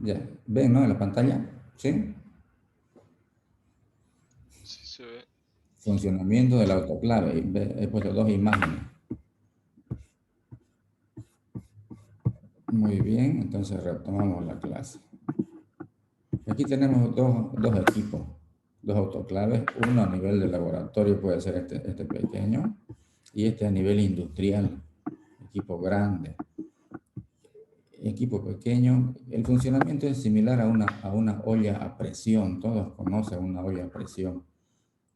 Ya, ven, ¿no? En la pantalla, ¿sí? Sí se ve. Funcionamiento del autoclave. He puesto dos imágenes. Muy bien, entonces retomamos la clase. Aquí tenemos dos equipos, dos autoclaves. Uno a nivel de laboratorio puede ser este pequeño y este a nivel industrial, equipo grande. Equipo pequeño, el funcionamiento es similar a una olla a presión. Todos conocen una olla a presión.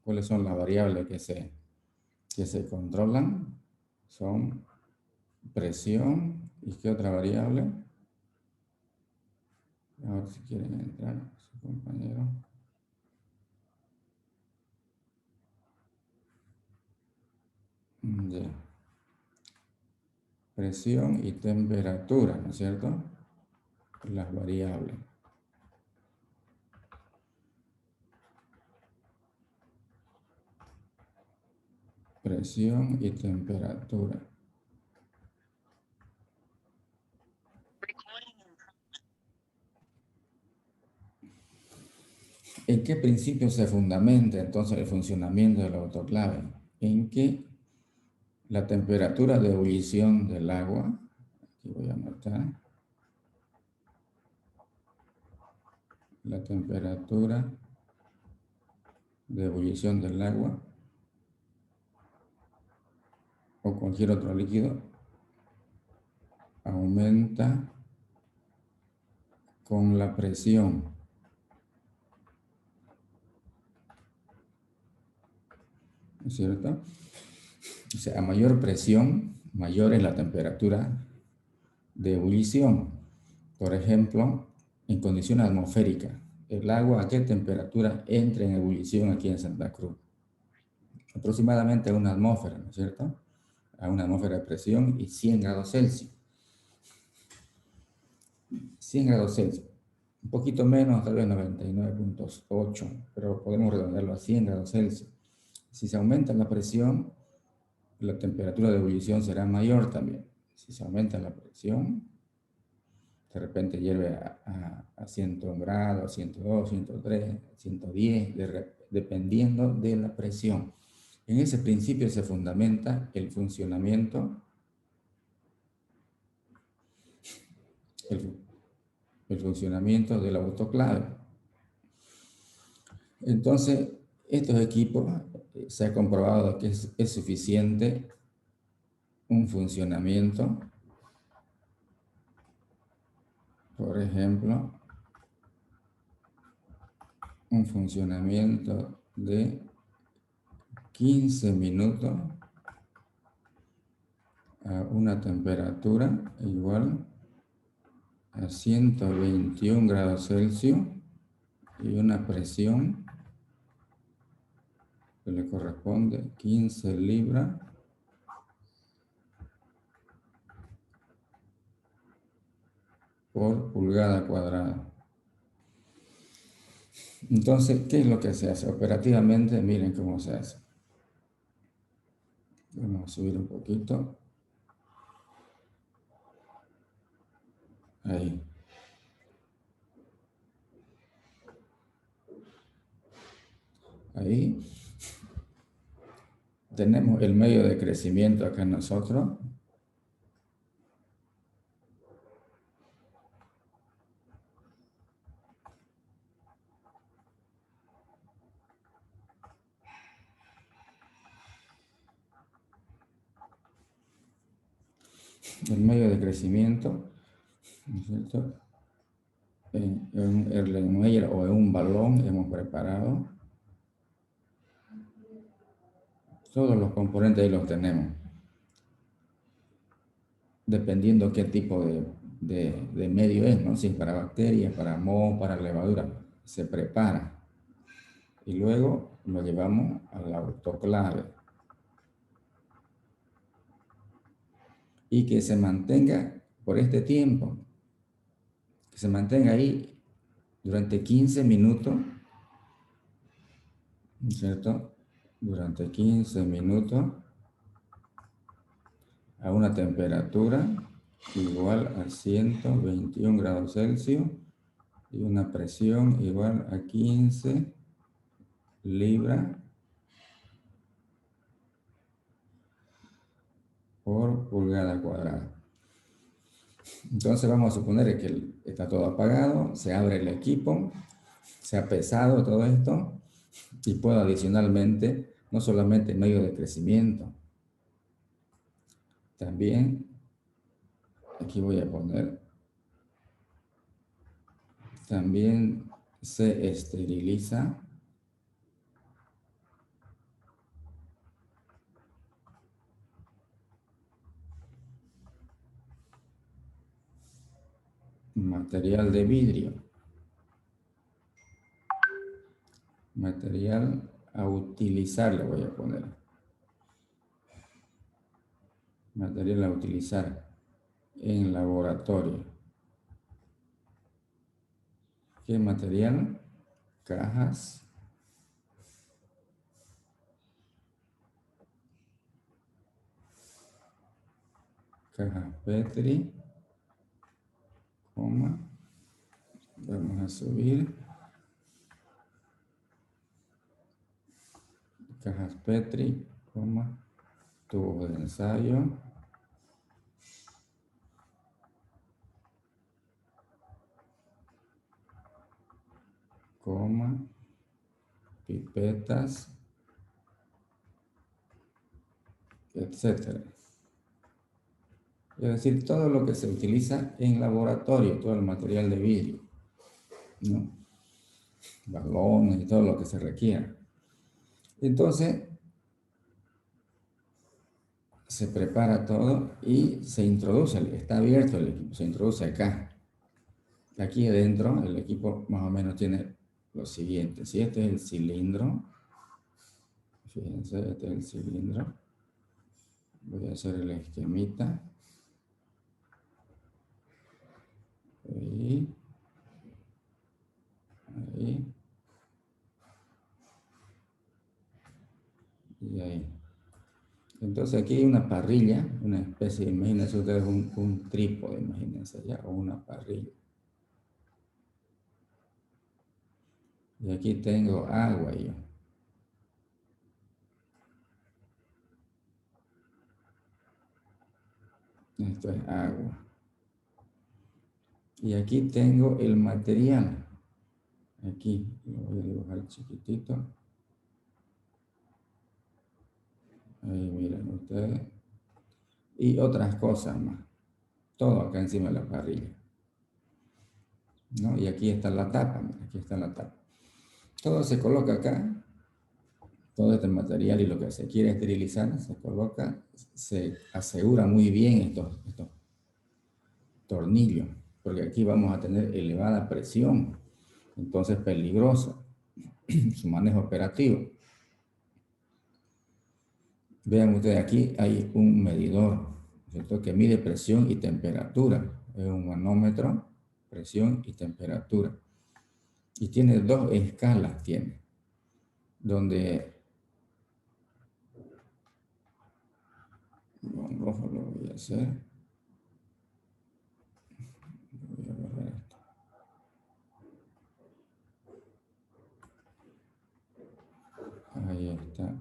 ¿Cuáles son las variables que se controlan? Son presión y qué otra variable. A ver si quieren entrar, su compañero. Ya. Presión y temperatura, ¿no es cierto? Las variables. Presión y temperatura. ¿En qué principio se fundamenta entonces el funcionamiento del autoclave? En que la temperatura de ebullición del agua, aquí voy a anotar, la temperatura de ebullición del agua o cualquier otro líquido aumenta con la presión, ¿no es cierto? O sea, a mayor presión, mayor es la temperatura de ebullición. Por ejemplo, en condiciones atmosféricas, el agua a qué temperatura entra en ebullición aquí en Santa Cruz. Aproximadamente a una atmósfera, ¿no es cierto? A una atmósfera de presión y 100 grados Celsius. 100 grados Celsius. Un poquito menos, tal vez 99,8, pero podemos redondearlo a 100 grados Celsius. Si se aumenta la presión, la temperatura de ebullición será mayor también. Si se aumenta la presión, de repente hierve a 101 grados, 102, 103, 110, dependiendo de la presión. En ese principio se fundamenta el funcionamiento, el, el funcionamiento del autoclave. Entonces, estos equipos se ha comprobado que es suficiente un funcionamiento, por ejemplo, un funcionamiento de 15 minutos a una temperatura igual a 121 grados Celsius y una presión que le corresponde 15 libras por pulgada cuadrada. Entonces, ¿qué es lo que se hace? Operativamente, miren cómo se hace. Vamos a subir un poquito. Ahí. Ahí. Tenemos el medio de crecimiento acá en nosotros. El medio de crecimiento, ¿no es cierto? En un Erlenmeyer o en un balón hemos preparado. Todos los componentes ahí los tenemos. Dependiendo qué tipo de medio es, ¿no? Si es para bacterias, para moho, para levadura. Se prepara. Y luego lo llevamos al autoclave. Y que se mantenga por este tiempo. Que se mantenga ahí durante 15 minutos, ¿no es cierto? Durante 15 minutos a una temperatura igual a 121 grados Celsius y una presión igual a 15 libras por pulgada cuadrada. Entonces vamos a suponer que está todo apagado, se abre el equipo, se ha pesado todo esto y puedo adicionalmente, no solamente medio de crecimiento, también aquí voy a poner, también se esteriliza material de vidrio, material a utilizar le voy a poner, material a utilizar en laboratorio. ¿Qué material? Cajas, cajas Petri, coma, vamos a subir, cajas Petri, coma, tubos de ensayo, coma, pipetas, etcétera. Es decir, todo lo que se utiliza en laboratorio, todo el material de vidrio, ¿no? Balones y todo lo que se requiera. Entonces, se prepara todo y se introduce, está abierto el equipo, se introduce acá. Aquí adentro el equipo más o menos tiene lo siguiente. Si este es el cilindro, fíjense, este es el cilindro. Voy a hacer el esquemita. Ahí. Ahí. Y ahí. Entonces aquí hay una parrilla, una especie, imagínense ustedes un trípode, imagínense ya, o una parrilla. Y aquí tengo agua yo. Esto es agua. Y aquí tengo el material. Aquí lo voy a dibujar chiquitito. Ahí miren ustedes. Y otras cosas más. Todo acá encima de la parrilla, ¿no? Y aquí está la tapa, mira, aquí está la tapa. Todo se coloca acá. Todo este material y lo que se quiere esterilizar se coloca, se asegura muy bien estos tornillos, porque aquí vamos a tener elevada presión, entonces peligroso su manejo operativo. Vean ustedes, aquí hay un medidor, ¿cierto?, que mide presión y temperatura, es un manómetro, presión y temperatura, y tiene dos escalas, donde con rojo lo voy a hacer. Voy a borrar esto. Ahí está.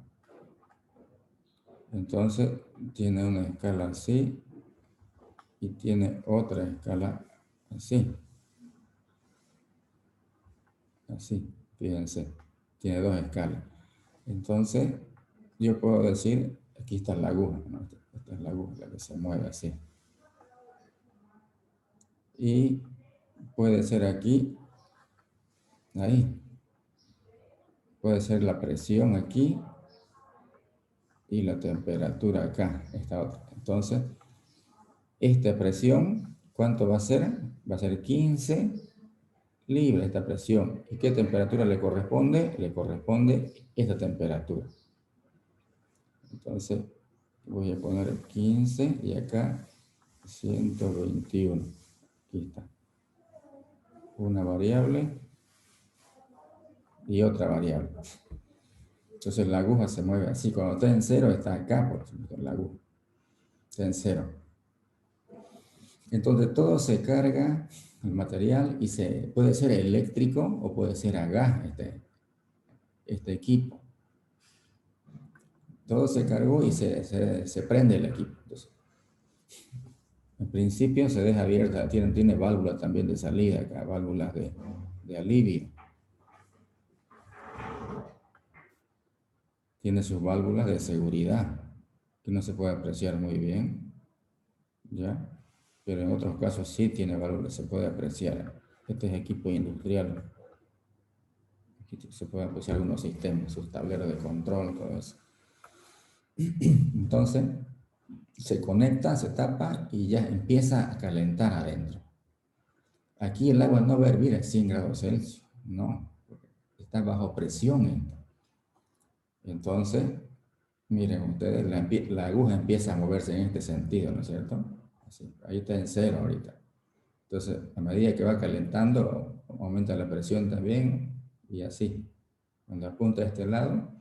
Entonces tiene una escala así y tiene otra escala así. Así, fíjense, tiene dos escalas. Entonces yo puedo decir, aquí está la aguja, ¿no? Esta es la aguja, la que se mueve así. Y puede ser aquí, ahí. Puede ser la presión aquí y la temperatura acá, esta otra. Entonces, esta presión, ¿cuánto va a ser? Va a ser 15 libras esta presión. ¿Y qué temperatura le corresponde? Le corresponde esta temperatura. Entonces, voy a poner 15 y acá 121. Aquí está. Una variable y otra variable. Entonces la aguja se mueve así. Cuando está en cero, está acá, por ejemplo, la aguja. Está en cero. Entonces todo se carga el material y puede ser eléctrico o puede ser a gas este equipo. Todo se cargó y se prende el equipo. Entonces, en principio se deja abierta, tiene válvulas también de salida acá, válvulas de alivio. Tiene sus válvulas de seguridad, que no se puede apreciar muy bien, ¿ya? Pero en otros casos sí tiene válvulas, se puede apreciar. Este es equipo industrial. Aquí se pueden apreciar algunos sistemas, sus tableros de control, todo eso. Entonces, se conecta, se tapa y ya empieza a calentar adentro. Aquí el agua no va a hervir a 100 grados Celsius, no, está bajo presión. Entonces, miren ustedes, la aguja empieza a moverse en este sentido, ¿no es cierto? Así, ahí está en cero ahorita. Entonces, a medida que va calentando, aumenta la presión también y así. Cuando apunta a este lado,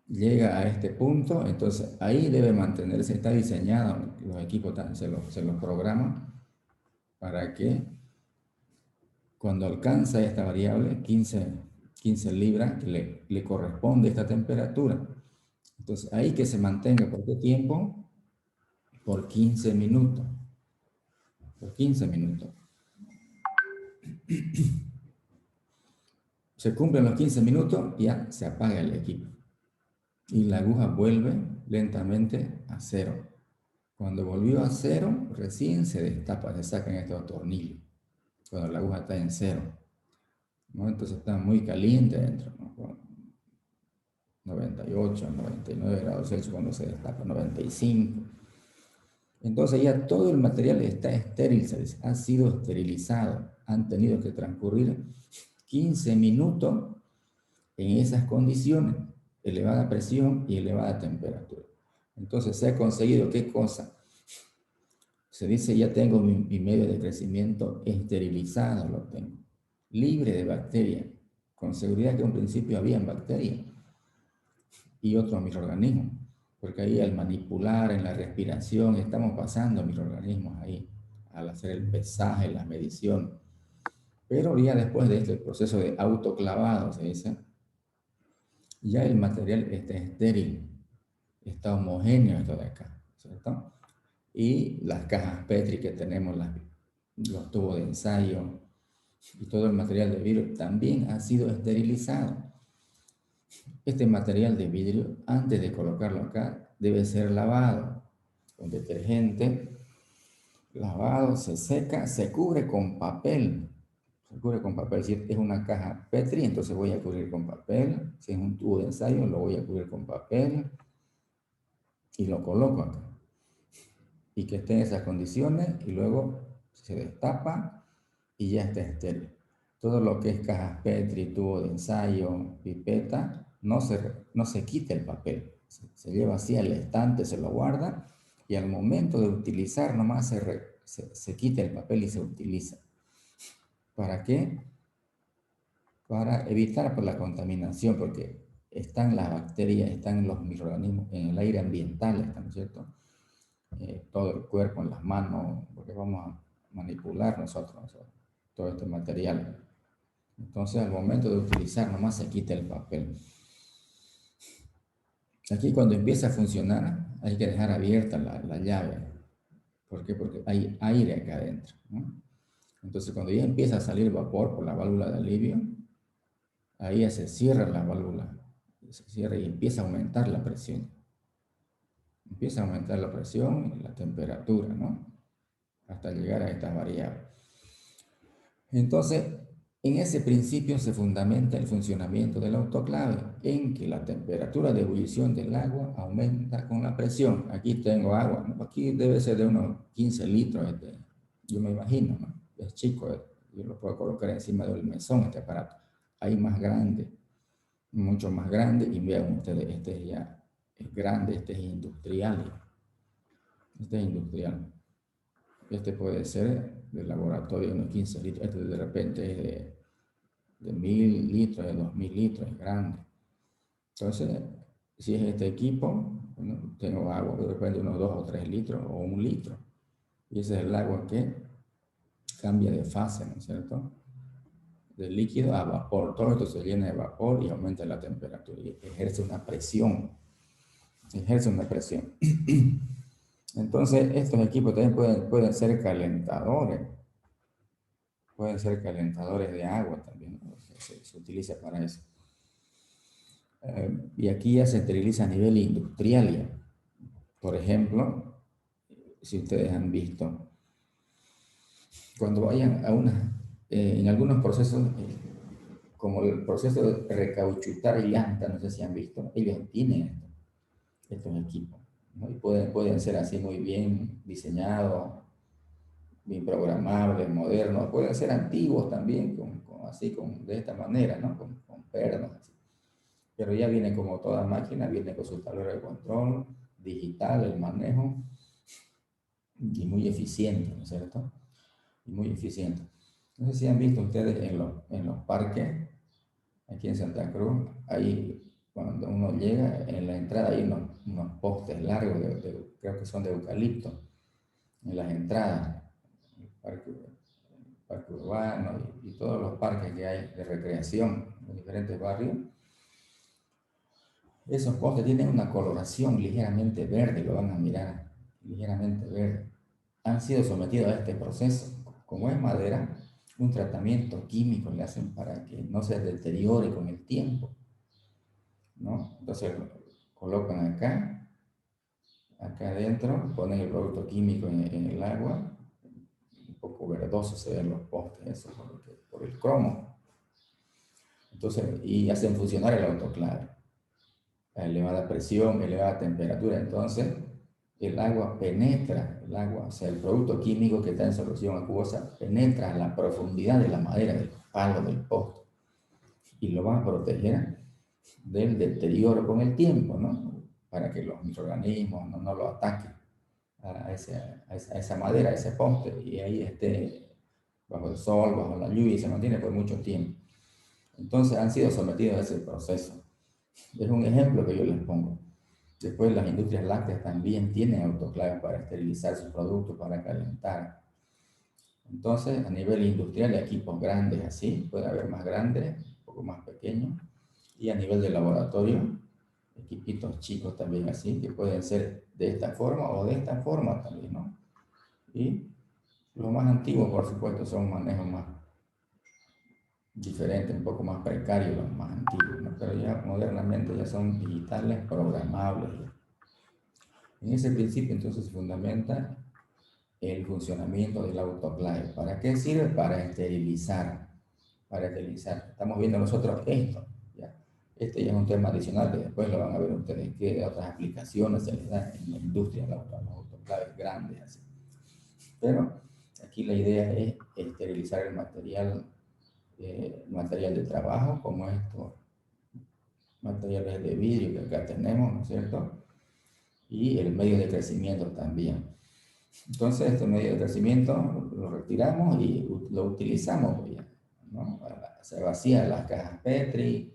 llega a este punto, entonces ahí debe mantenerse, está diseñado, los equipos se los programan para que cuando alcanza esta variable, 15 libras, que le corresponde esta temperatura. Entonces ahí que se mantenga, ¿por qué tiempo? Por 15 minutos. Por 15 minutos. Se cumplen los 15 minutos, ya se apaga el equipo. Y la aguja vuelve lentamente a cero. Cuando volvió a cero, recién se destapa, se sacan estos tornillos. Cuando la aguja está en cero, ¿no? Entonces está muy caliente dentro, ¿no? 98, 99 grados Celsius cuando se destapa, 95. Entonces ya todo el material está estéril, ha sido esterilizado. Han tenido que transcurrir 15 minutos en esas condiciones, elevada presión y elevada temperatura. Entonces se ha conseguido, ¿qué cosa? Se dice, ya tengo mi medio de crecimiento esterilizado, lo tengo, libre de bacterias, con seguridad que en un principio habían bacterias y otros microorganismos, porque ahí al manipular en la respiración estamos pasando microorganismos ahí, al hacer el pesaje, la medición. Pero ya después de este proceso de autoclavado, se dice, ya el material está estéril, está homogéneo esto de acá, ¿cierto? Y las cajas Petri que tenemos, los tubos de ensayo y todo el material de vidrio también ha sido esterilizado. Este material de vidrio, antes de colocarlo acá, debe ser lavado con detergente, lavado, se seca, se cubre con papel. Se cubre con papel. Si es una caja Petri, entonces voy a cubrir con papel. Si es un tubo de ensayo, lo voy a cubrir con papel y lo coloco acá. Y que esté en esas condiciones y luego se destapa y ya está estéril. Todo lo que es cajas Petri, tubo de ensayo, pipeta, no se quita el papel. Se lleva así al estante, se lo guarda y al momento de utilizar nomás se quita el papel y se utiliza. ¿Para qué? Para evitar por la contaminación, porque están las bacterias, están los microorganismos en el aire ambiental, ¿no es cierto? Todo el cuerpo, en las manos, porque vamos a manipular nosotros todo este material. Entonces, al momento de utilizar, nomás se quita el papel. Aquí cuando empieza a funcionar, hay que dejar abierta la llave. ¿Por qué? Porque hay aire acá adentro, ¿no? Entonces, cuando ya empieza a salir vapor por la válvula de alivio, ahí ya se cierra la válvula, se cierra y empieza a aumentar la presión. Empieza a aumentar la presión y la temperatura, ¿no? Hasta llegar a estas variables. Entonces, en ese principio se fundamenta el funcionamiento del autoclave, en que la temperatura de ebullición del agua aumenta con la presión. Aquí tengo agua, ¿no? Aquí debe ser de unos 15 litros, yo me imagino, ¿no? Es chico, yo lo puedo colocar encima del mesón, este aparato. Hay más grande, mucho más grande, y vean ustedes, este ya es grande, este es industrial. Este es industrial. Este puede ser de laboratorio, unos 15 litros. Este de repente es de 1000 litros, de 2000 litros, es grande. Entonces, si es este equipo, bueno, tengo agua de repente unos 2 o 3 litros o 1 litro. Y ese es el agua que cambia de fase, ¿no es cierto? De líquido a vapor. Todo esto se llena de vapor y aumenta la temperatura y ejerce una presión. Ejerce una presión. Entonces, estos equipos también pueden ser calentadores. Pueden ser calentadores de agua también, ¿no? Se utiliza para eso. Y aquí ya se esteriliza a nivel industrial ya. Por ejemplo, si ustedes han visto, cuando vayan a en algunos procesos, como el proceso de recauchutar llantas, no sé si han visto, ellos tienen estos equipos, ¿no? Y pueden ser así muy bien diseñados, bien programables, modernos, pueden ser antiguos también, de esta manera, ¿no? Con pernos, así. Pero ya viene como toda máquina, viene con su tablero de control, digital, el manejo, y muy eficiente, ¿no es cierto? Y muy eficiente. No sé si han visto ustedes en los parques, aquí en Santa Cruz, ahí cuando uno llega, en la entrada hay unos postes largos, creo que son de eucalipto, en las entradas, el parque urbano y todos los parques que hay de recreación en diferentes barrios. Esos postes tienen una coloración ligeramente verde, lo van a mirar, ligeramente verde. Han sido sometidos a este proceso. Como es madera, un tratamiento químico le hacen para que no se deteriore con el tiempo, ¿no? Entonces colocan acá adentro, ponen el producto químico en el agua, un poco verdoso se ven los postes, eso por el cromo. Entonces, y hacen funcionar el autoclave a elevada presión, elevada temperatura. Entonces, el agua, o sea, el producto químico que está en solución acuosa, penetra a la profundidad de la madera, del palo, del poste, y lo va a proteger del deterioro con el tiempo, ¿no? Para que los microorganismos no lo ataquen a esa madera, a ese poste, y ahí esté bajo el sol, bajo la lluvia, y se mantiene por mucho tiempo. Entonces han sido sometidos a ese proceso. Es un ejemplo que yo les pongo. Después las industrias lácteas también tienen autoclaves para esterilizar sus productos, para calentar. Entonces, a nivel industrial, equipos grandes así, puede haber más grandes, un poco más pequeños. Y a nivel de laboratorio, equipitos chicos también así, que pueden ser de esta forma o de esta forma también, ¿no? Y los más antiguos, por supuesto, son manejos más diferentes, un poco más precarios los más antiguos, ¿no? Pero ya modernamente ya son digitales, programables. En ese principio entonces se fundamenta el funcionamiento del autoclave. ¿Para qué sirve? Para esterilizar. Para esterilizar. Estamos viendo nosotros esto. ¿Ya? Este ya es un tema adicional que después lo van a ver ustedes, qué otras aplicaciones se les da en la industria, los autoclaves grandes. Así. Pero aquí la idea es esterilizar el material de trabajo, como estos materiales de vidrio que acá tenemos, ¿no es cierto? Y el medio de crecimiento también. Entonces, este medio de crecimiento lo retiramos y lo utilizamos, ¿no? Se vacían las cajas Petri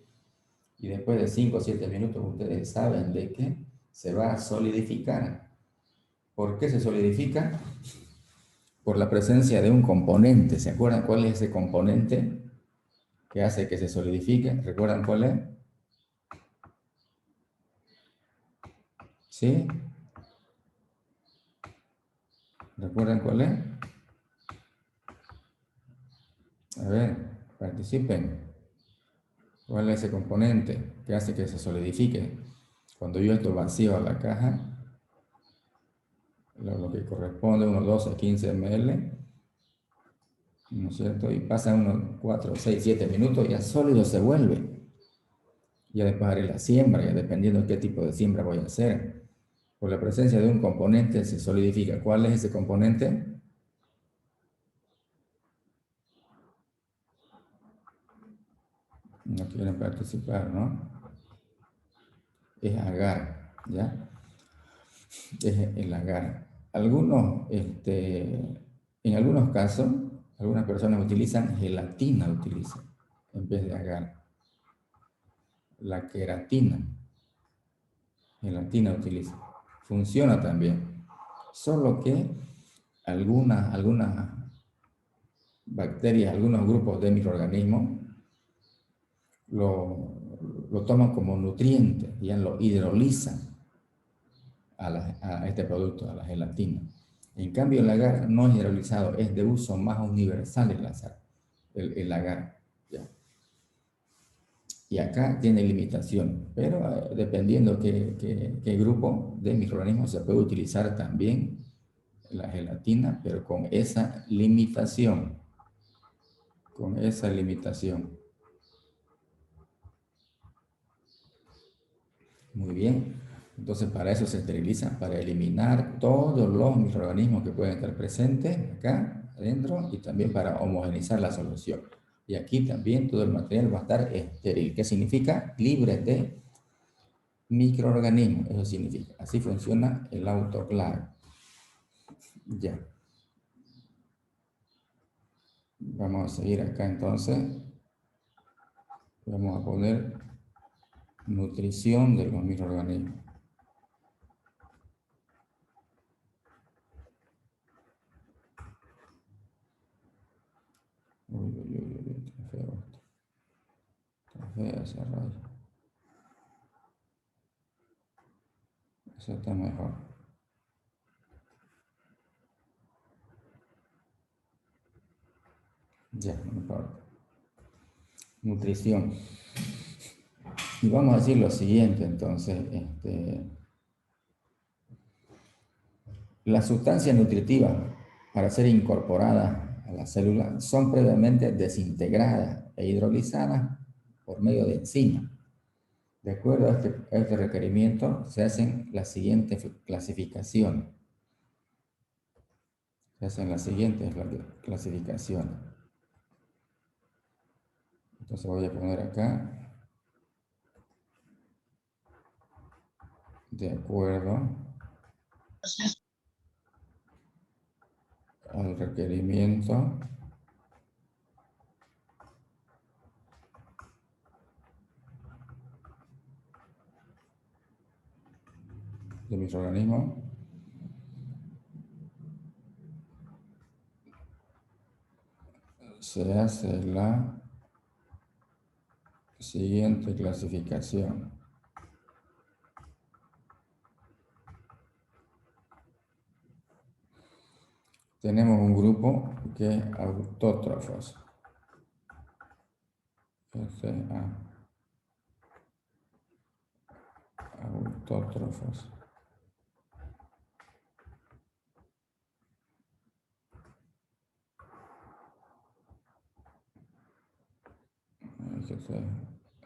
y después de 5 o 7 minutos ustedes saben de que se va a solidificar. ¿Por qué se solidifica? Por la presencia de un componente. ¿Se acuerdan cuál es ese componente que hace que se solidifique? ¿Recuerdan cuál es? ¿Sí? ¿Recuerdan cuál es? A ver, participen. ¿Cuál es ese componente que hace que se solidifique? Cuando yo esto vacío a la caja, lo que corresponde a unos 12 a 15 ml, ¿no es cierto? Y pasan unos 4, 6, 7 minutos, ya sólido se vuelve. Ya después haré la siembra, ya dependiendo de qué tipo de siembra voy a hacer. Por la presencia de un componente se solidifica. ¿Cuál es ese componente? No quieren participar, ¿no? Es agar, ¿ya? Es el agar. En algunos casos, algunas personas utilizan gelatina, en vez de agar. La gelatina utiliza. Funciona también. Solo que algunas bacterias, algunos grupos de microorganismos lo toman como nutriente, ya lo hidrolizan a este producto, a la gelatina. En cambio, el agar no es hidrolizado, es de uso más universal el agar. ¿Ya? Y acá tiene limitación, pero dependiendo qué grupo de microorganismos se puede utilizar también la gelatina, pero con esa limitación. Con esa limitación. Muy bien. Entonces, para eso se esteriliza, para eliminar todos los microorganismos que pueden estar presentes acá adentro y también para homogeneizar la solución. Y aquí también todo el material va a estar estéril. ¿Qué significa? Libre de microorganismos. Eso significa. Así funciona el autoclave. Ya. Vamos a seguir acá entonces. Vamos a poner nutrición de los microorganismos. Uy, uy, uy, uy, está feo esto. Está fea esa raya. Eso está mejor. Ya, no importa. Nutrición. Y vamos a decir lo siguiente, entonces, las sustancias nutritivas para ser incorporadas a la célula son previamente desintegradas e hidrolizadas por medio de enzimas. De acuerdo a este requerimiento, se hacen las siguientes clasificaciones. Se hacen las siguientes clasificaciones. Entonces voy a poner acá, de acuerdo al requerimiento de microorganismos, se hace la siguiente clasificación. Tenemos un grupo que es autótrofos. Autótrofos.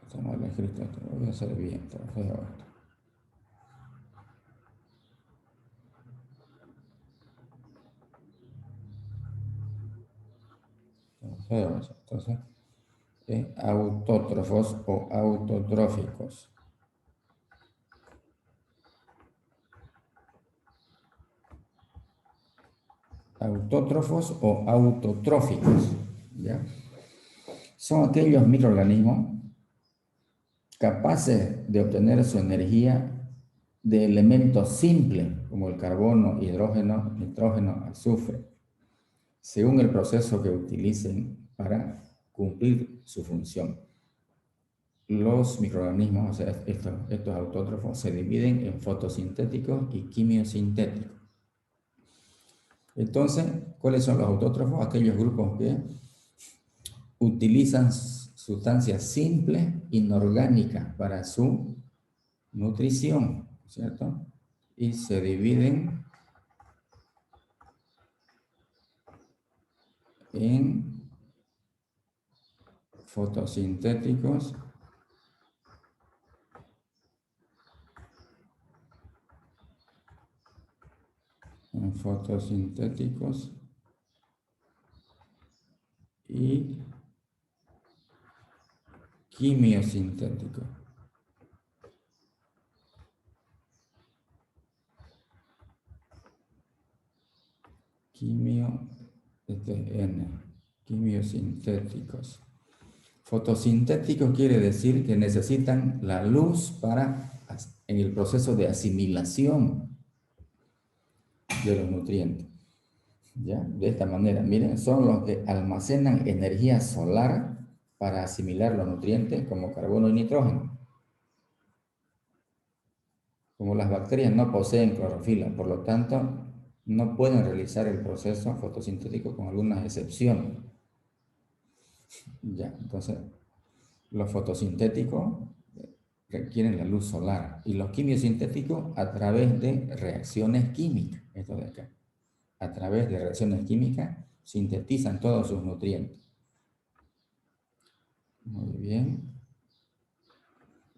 Está mal escrito, lo voy a hacer bien, está feo esto. Está feo eso. Entonces, autótrofos o autotróficos. Autótrofos o autotróficos, ¿ya? Son aquellos microorganismos capaces de obtener su energía de elementos simples como el carbono, hidrógeno, nitrógeno, azufre, según el proceso que utilicen para cumplir su función. Los microorganismos, o sea, estos autótrofos, se dividen en fotosintéticos y quimiosintéticos. Entonces, ¿cuáles son los autótrofos? Aquellos grupos que utilizan sustancias simples, inorgánicas, para su nutrición, ¿cierto? Y se dividen en fotosintéticos y quimiosintéticos. Quimiosintéticos. Fotosintéticos quiere decir que necesitan la luz en el proceso de asimilación de los nutrientes. ¿Ya? De esta manera, miren, son los que almacenan energía solar para asimilar los nutrientes como carbono y nitrógeno. Como las bacterias no poseen clorofila, por lo tanto, no pueden realizar el proceso fotosintético con algunas excepciones. Ya, entonces, los fotosintéticos requieren la luz solar y los quimiosintéticos a través de reacciones químicas. Esto de acá. A través de reacciones químicas sintetizan todos sus nutrientes. Muy bien.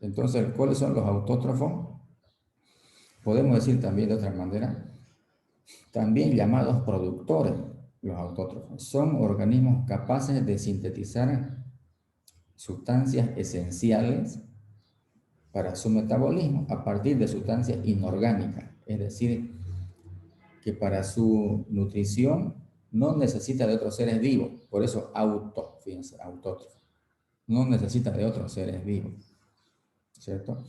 Entonces, ¿cuáles son los autótrofos? Podemos decir también de otra manera, también llamados productores, los autótrofos. Son organismos capaces de sintetizar sustancias esenciales para su metabolismo a partir de sustancias inorgánicas. Es decir, que para su nutrición no necesita de otros seres vivos. Por eso fíjense, autótrofo. No necesita de otros seres vivos. ¿Cierto?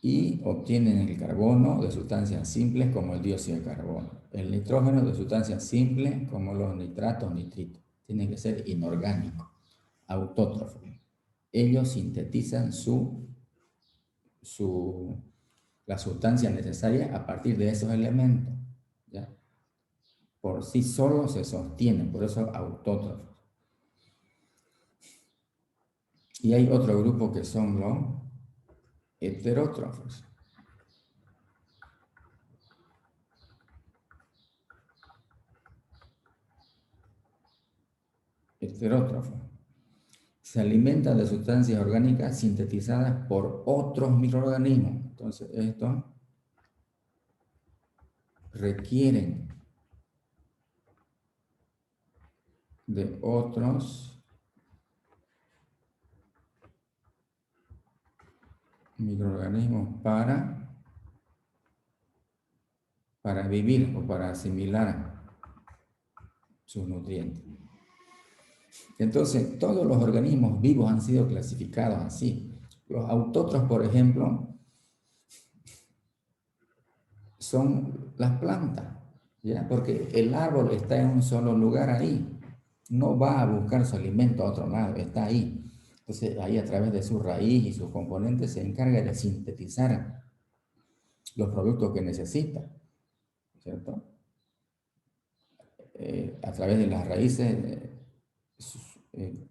Y obtienen el carbono de sustancias simples como el dióxido de carbono, el nitrógeno de sustancias simples como los nitratos, nitritos. Tienen que ser inorgánicos, autótrofos. Ellos sintetizan la sustancia necesaria a partir de esos elementos. ¿Ya? Por sí solos se sostienen, por eso autótrofos. Y hay otro grupo que son los heterótrofos. Heterótrofos. Se alimentan de sustancias orgánicas sintetizadas por otros microorganismos. Entonces, estos requieren de otros microorganismos para vivir o para asimilar sus nutrientes. Entonces, todos los organismos vivos han sido clasificados así. Los autótrofos, por ejemplo, son las plantas, ¿ya? Porque el árbol está en un solo lugar ahí. No va a buscar su alimento a otro lado, está ahí. Entonces, ahí a través de su raíz y sus componentes se encarga de sintetizar los productos que necesita, ¿cierto? A través de las raíces eh,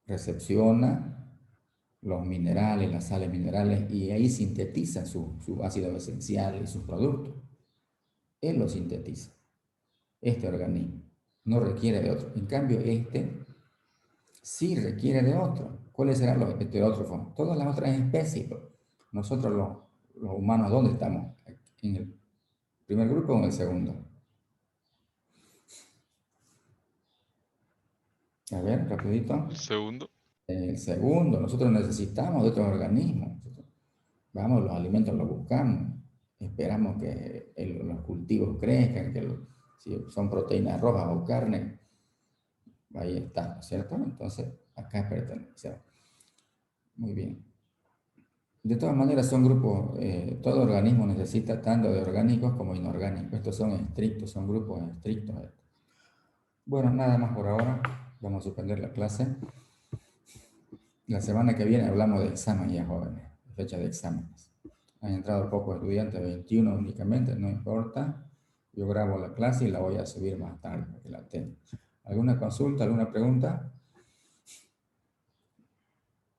recepciona los minerales, las sales minerales, y ahí sintetiza su ácido esencial y sus productos. Él lo sintetiza, este organismo. No requiere de otro. En cambio, este sí requiere de otro. ¿Cuáles serán los heterótrofos? Todas las otras especies. Nosotros los humanos, ¿dónde estamos? ¿En el primer grupo o en el segundo? A ver, rapidito. El segundo. En el segundo, nosotros necesitamos de otros organismos. Vamos, los alimentos los buscamos. Esperamos que los cultivos crezcan, si son proteínas rojas o carne, ahí está, ¿cierto? Entonces, acá pertenecemos. Muy bien. De todas maneras, son grupos, todo organismo necesita tanto de orgánicos como inorgánicos. Estos son estrictos, son grupos estrictos. Bueno, nada más por ahora. Vamos a suspender la clase. La semana que viene hablamos de examen ya, jóvenes, fecha de exámenes. Han entrado pocos estudiantes, 21 únicamente, no importa. Yo grabo la clase y la voy a subir más tarde, para que la tengan. ¿Alguna consulta, alguna pregunta?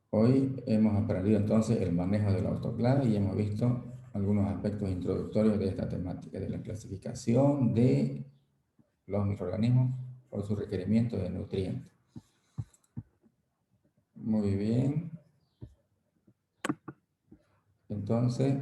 Hoy hemos aprendido entonces el manejo de la autoclave y hemos visto algunos aspectos introductorios de esta temática, de la clasificación de los microorganismos por sus requerimientos de nutrientes. Muy bien. Entonces,